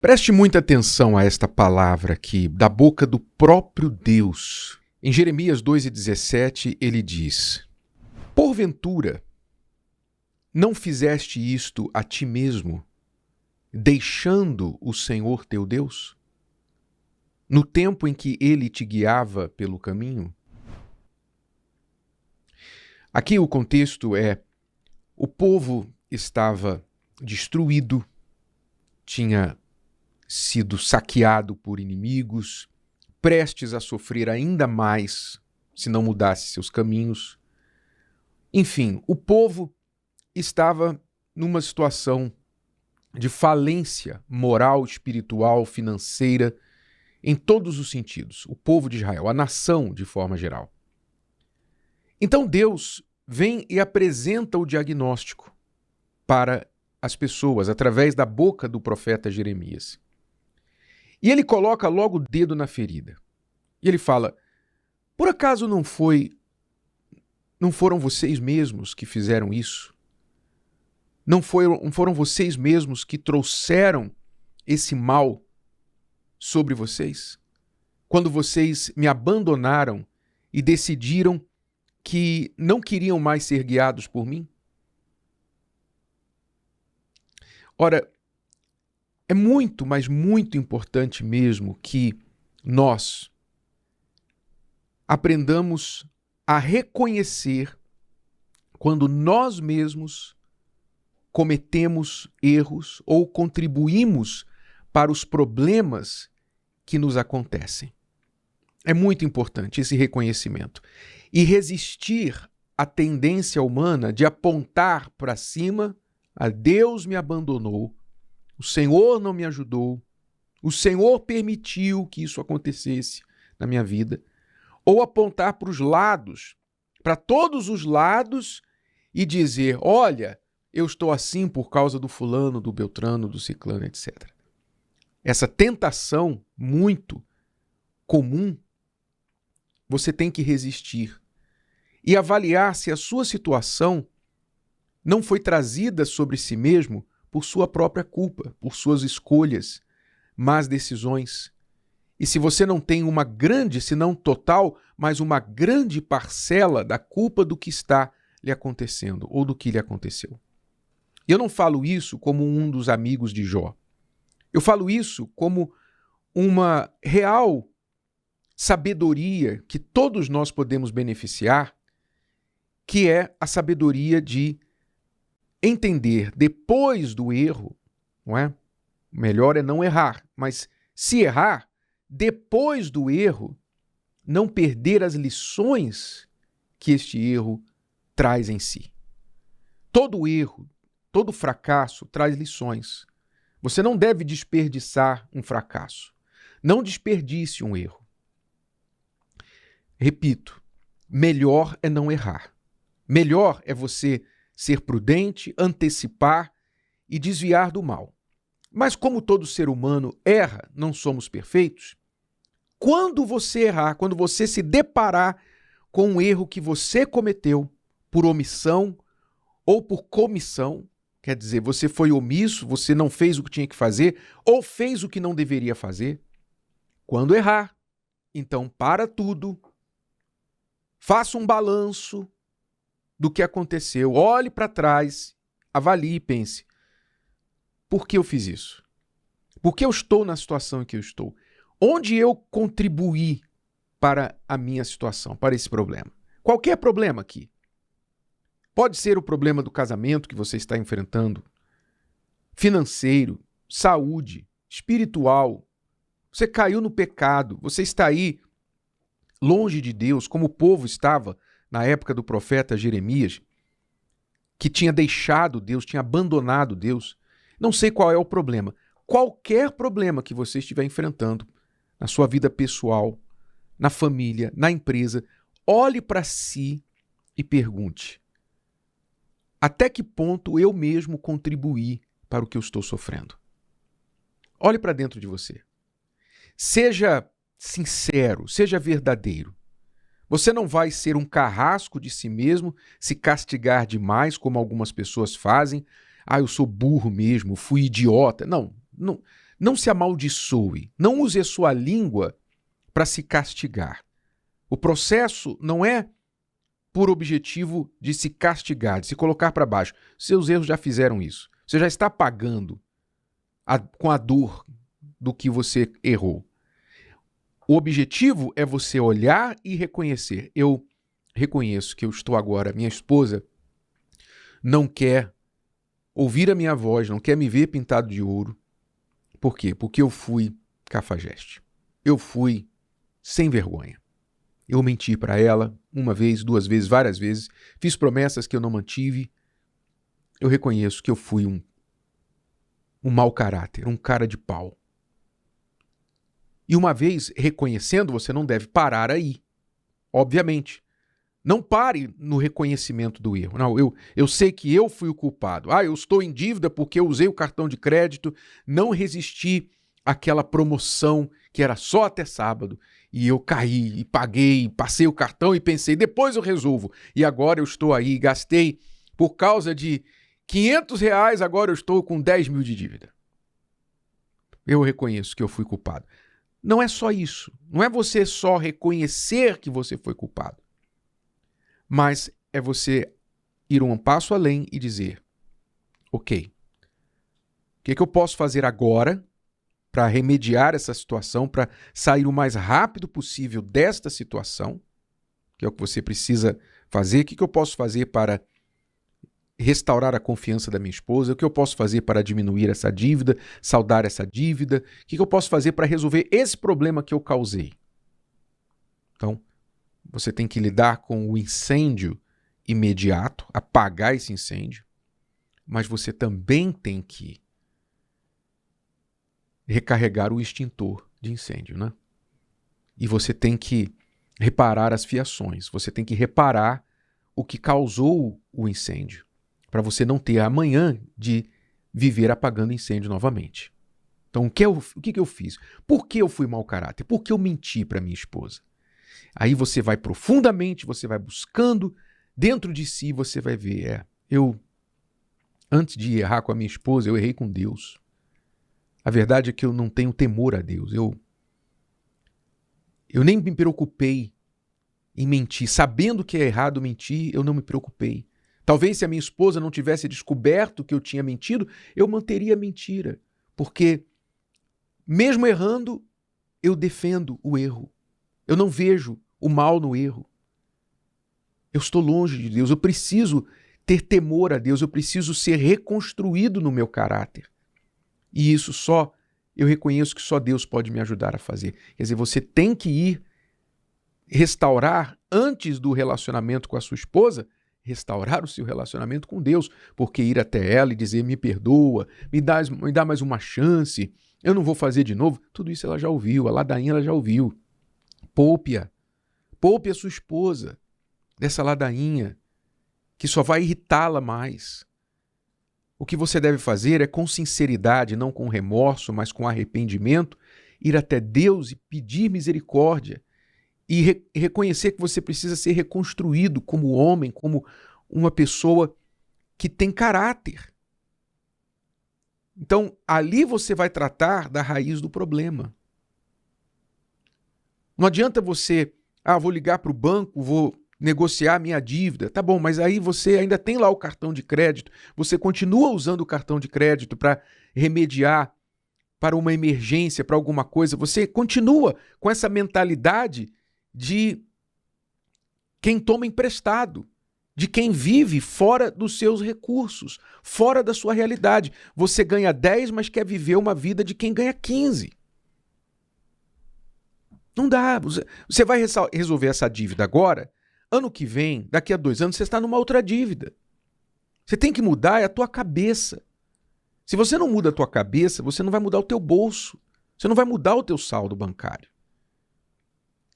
Preste muita atenção a esta palavra aqui, da boca do próprio Deus. Em Jeremias 2,17, ele diz: Porventura, não fizeste isto a ti mesmo, deixando o Senhor teu Deus? No tempo em que ele te guiava pelo caminho? Aqui o contexto é: o povo estava destruído, tinha sido saqueado por inimigos, prestes a sofrer ainda mais se não mudasse seus caminhos. Enfim, o povo estava numa situação de falência moral, espiritual, financeira, em todos os sentidos. O povo de Israel, a nação de forma geral. Então Deus vem e apresenta o diagnóstico para as pessoas através da boca do profeta Jeremias. E ele coloca logo o dedo na ferida. E ele fala: por acaso não foram vocês mesmos que fizeram isso? Não foram vocês mesmos que trouxeram esse mal sobre vocês? Quando vocês me abandonaram e decidiram que não queriam mais ser guiados por mim? Ora, é muito, mas muito importante mesmo que nós aprendamos a reconhecer quando nós mesmos cometemos erros ou contribuímos para os problemas que nos acontecem. É muito importante esse reconhecimento. E resistir à tendência humana de apontar para cima: a Deus me abandonou, o Senhor não me ajudou, o Senhor permitiu que isso acontecesse na minha vida. Ou apontar para os lados, para todos os lados, e dizer: olha, eu estou assim por causa do fulano, do beltrano, do ciclano, etc. Essa tentação muito comum, você tem que resistir e avaliar se a sua situação não foi trazida sobre si mesmo por sua própria culpa, por suas escolhas, más decisões. E se você não tem uma grande, se não total, mas uma grande parcela da culpa do que está lhe acontecendo ou do que lhe aconteceu. Eu não falo isso como um dos amigos de Jó. Eu falo isso como uma real sabedoria que todos nós podemos beneficiar, que é a sabedoria de entender depois do erro, não é? O melhor é não errar, mas se errar, depois do erro, não perder as lições que este erro traz em si. Todo erro, todo fracasso traz lições. Você não deve desperdiçar um fracasso. Não desperdice um erro. Repito, melhor é não errar. Melhor é você ser prudente, antecipar e desviar do mal. Mas como todo ser humano erra, não somos perfeitos, quando você errar, quando você se deparar com um erro que você cometeu por omissão ou por comissão, quer dizer, você foi omisso, você não fez o que tinha que fazer ou fez o que não deveria fazer, quando errar, então para tudo, faça um balanço do que aconteceu, olhe para trás, avalie e pense: por que eu fiz isso? Por que eu estou na situação em que eu estou? Onde eu contribuí para a minha situação, para esse problema? Qualquer problema aqui. Pode ser o problema do casamento que você está enfrentando, financeiro, saúde, espiritual. Você caiu no pecado, você está aí longe de Deus, como o povo estava na época do profeta Jeremias, que tinha deixado Deus, tinha abandonado Deus. Não sei qual é o problema. Qualquer problema que você estiver enfrentando na sua vida pessoal, na família, na empresa, olhe para si e pergunte: até que ponto eu mesmo contribuí para o que eu estou sofrendo? Olhe para dentro de você. Seja sincero, seja verdadeiro. Você não vai ser um carrasco de si mesmo, se castigar demais, como algumas pessoas fazem. Eu sou burro mesmo, fui idiota. Não Não se amaldiçoe. Não use a sua língua para se castigar. O processo não é por objetivo de se castigar, de se colocar para baixo. Seus erros já fizeram isso. Você já está pagando com a dor do que você errou. O objetivo é você olhar e reconhecer. Eu reconheço que eu estou agora, minha esposa não quer ouvir a minha voz, não quer me ver pintado de ouro. Por quê? Porque eu fui cafajeste. Eu fui sem vergonha. Eu menti para ela uma vez, duas vezes, várias vezes. Fiz promessas que eu não mantive. Eu reconheço que eu fui um mau caráter, um cara de pau. E uma vez reconhecendo, você não deve parar aí. Obviamente. Não pare no reconhecimento do erro. Não, eu sei que eu fui o culpado. Eu estou em dívida porque eu usei o cartão de crédito, não resisti àquela promoção que era só até sábado. E eu caí e paguei, passei o cartão e pensei, depois eu resolvo. E agora eu estou aí, gastei por causa de R$500, agora eu estou com 10 mil de dívida. Eu reconheço que eu fui culpado. Não é só isso. Não é você só reconhecer que você foi culpado. Mas é você ir um passo além e dizer, ok, o que eu posso fazer agora para remediar essa situação, para sair o mais rápido possível desta situação, que é o que você precisa fazer, o que eu posso fazer para restaurar a confiança da minha esposa, o que eu posso fazer para diminuir essa dívida, saldar essa dívida, o que eu posso fazer para resolver esse problema que eu causei. Então, você tem que lidar com o incêndio imediato, apagar esse incêndio, mas você também tem que recarregar o extintor de incêndio, né? E você tem que reparar as fiações, você tem que reparar o que causou o incêndio, para você não ter amanhã de viver apagando incêndio novamente. Então, o que eu fiz? Por que eu fui mau caráter? Por que eu menti para minha esposa? Aí você vai profundamente, você vai buscando dentro de si, você vai ver, antes de errar com a minha esposa, eu errei com Deus. A verdade é que eu não tenho temor a Deus. Eu nem me preocupei em mentir. Sabendo que é errado mentir, eu não me preocupei. Talvez se a minha esposa não tivesse descoberto que eu tinha mentido, eu manteria a mentira. Porque, mesmo errando, eu defendo o erro. Eu não vejo o mal no erro. Eu estou longe de Deus. Eu preciso ter temor a Deus. Eu preciso ser reconstruído no meu caráter. E isso eu reconheço que só Deus pode me ajudar a fazer. Quer dizer, você tem que ir restaurar, antes do relacionamento com a sua esposa, restaurar o seu relacionamento com Deus, porque ir até ela e dizer, me perdoa, me dá mais uma chance, eu não vou fazer de novo, tudo isso ela já ouviu, a ladainha ela já ouviu. Poupe-a sua esposa dessa ladainha, que só vai irritá-la mais. O que você deve fazer é, com sinceridade, não com remorso, mas com arrependimento, ir até Deus e pedir misericórdia e reconhecer que você precisa ser reconstruído como homem, como uma pessoa que tem caráter. Então, ali você vai tratar da raiz do problema. Não adianta você, vou ligar para o banco, vou negociar minha dívida. Tá bom, mas aí você ainda tem lá o cartão de crédito, você continua usando o cartão de crédito para remediar para uma emergência, para alguma coisa, você continua com essa mentalidade de quem toma emprestado, de quem vive fora dos seus recursos, fora da sua realidade. Você ganha 10, mas quer viver uma vida de quem ganha 15. Não dá. Você vai resolver essa dívida agora, ano que vem, daqui a 2 anos, você está numa outra dívida. Você tem que mudar a tua cabeça. Se você não muda a tua cabeça, você não vai mudar o teu bolso. Você não vai mudar o teu saldo bancário.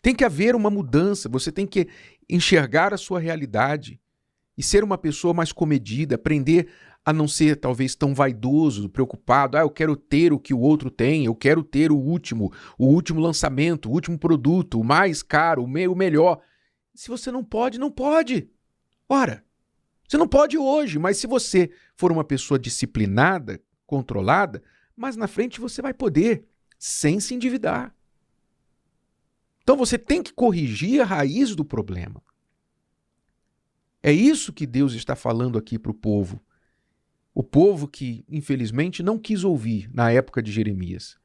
Tem que haver uma mudança, você tem que enxergar a sua realidade e ser uma pessoa mais comedida, aprender a não ser talvez tão vaidoso, preocupado. Eu quero ter o que o outro tem, eu quero ter o último lançamento, o último produto, o mais caro, o melhor. Se você não pode, não pode. Ora, você não pode hoje, mas se você for uma pessoa disciplinada, controlada, mas na frente você vai poder, sem se endividar. Então você tem que corrigir a raiz do problema. É isso que Deus está falando aqui para o povo. O povo que, infelizmente, não quis ouvir na época de Jeremias.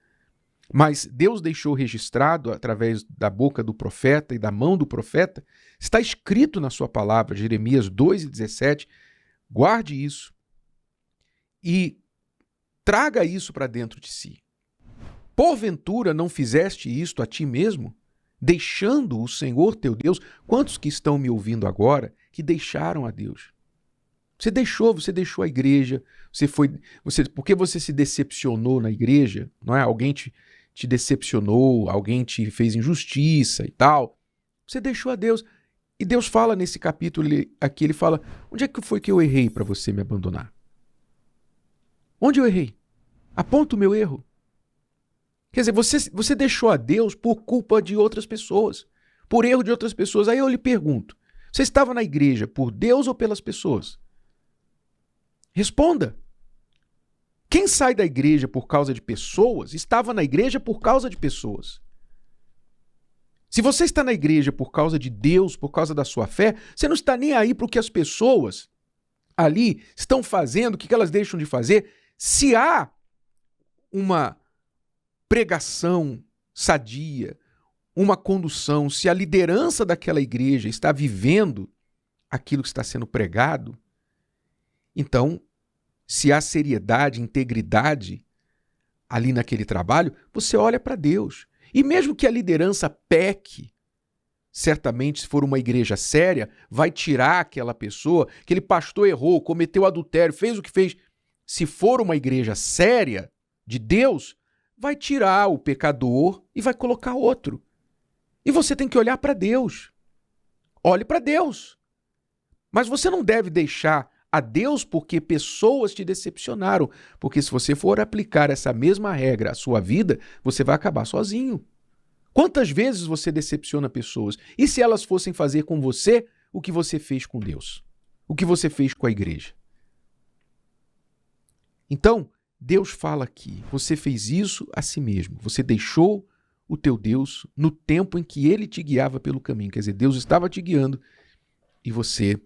Mas Deus deixou registrado, através da boca do profeta e da mão do profeta, está escrito na sua palavra, Jeremias 2:17, guarde isso e traga isso para dentro de si. Porventura não fizeste isto a ti mesmo, deixando o Senhor teu Deus? Quantos que estão me ouvindo agora que deixaram a Deus? Você deixou a igreja, porque você se decepcionou na igreja, não é? Alguém te decepcionou, alguém te fez injustiça e tal. Você deixou a Deus. E Deus fala nesse capítulo aqui, ele fala, onde é que foi que eu errei para você me abandonar? Onde eu errei? Aponta o meu erro. Quer dizer, você deixou a Deus por culpa de outras pessoas, por erro de outras pessoas. Aí eu lhe pergunto, você estava na igreja por Deus ou pelas pessoas? Responda. Quem sai da igreja por causa de pessoas, estava na igreja por causa de pessoas. Se você está na igreja por causa de Deus, por causa da sua fé, você não está nem aí para o que as pessoas ali estão fazendo, o que elas deixam de fazer. Se há uma pregação sadia, uma condução, se a liderança daquela igreja está vivendo aquilo que está sendo pregado, então, se há seriedade, integridade ali naquele trabalho, você olha para Deus. E mesmo que a liderança peque, certamente, se for uma igreja séria, vai tirar aquela pessoa, aquele pastor errou, cometeu adultério, fez o que fez. Se for uma igreja séria de Deus, vai tirar o pecador e vai colocar outro. E você tem que olhar para Deus. Olhe para Deus. Mas você não deve deixar a Deus porque pessoas te decepcionaram. Porque se você for aplicar essa mesma regra à sua vida, você vai acabar sozinho. Quantas vezes você decepciona pessoas? E se elas fossem fazer com você o que você fez com Deus? O que você fez com a igreja? Então, Deus fala aqui, você fez isso a si mesmo. Você deixou o teu Deus no tempo em que ele te guiava pelo caminho. Quer dizer, Deus estava te guiando e você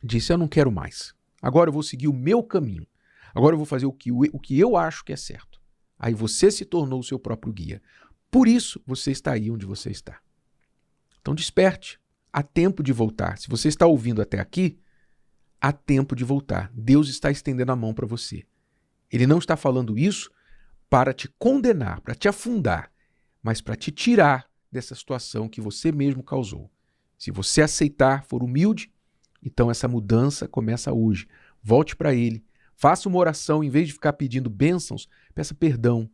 disse, eu não quero mais. Agora eu vou seguir o meu caminho. Agora eu vou fazer o que eu acho que é certo. Aí você se tornou o seu próprio guia. Por isso você está aí onde você está. Então desperte. Há tempo de voltar. Se você está ouvindo até aqui, há tempo de voltar. Deus está estendendo a mão para você. Ele não está falando isso para te condenar, para te afundar, mas para te tirar dessa situação que você mesmo causou. Se você aceitar, for humilde, então essa mudança começa hoje. Volte para Ele. Faça uma oração, em vez de ficar pedindo bênçãos, peça perdão.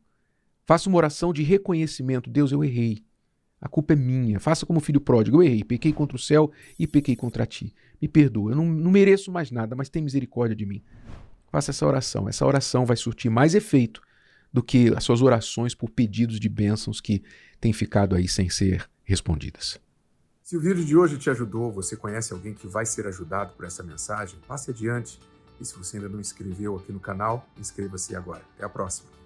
Faça uma oração de reconhecimento. Deus, eu errei. A culpa é minha. Faça como filho pródigo. Eu errei. Pequei contra o céu e pequei contra ti. Me perdoa. Eu não mereço mais nada, mas tem misericórdia de mim. Faça essa oração. Essa oração vai surtir mais efeito do que as suas orações por pedidos de bênçãos que têm ficado aí sem ser respondidas. Se o vídeo de hoje te ajudou, você conhece alguém que vai ser ajudado por essa mensagem, passe adiante. E se você ainda não inscreveu aqui no canal, inscreva-se agora. Até a próxima.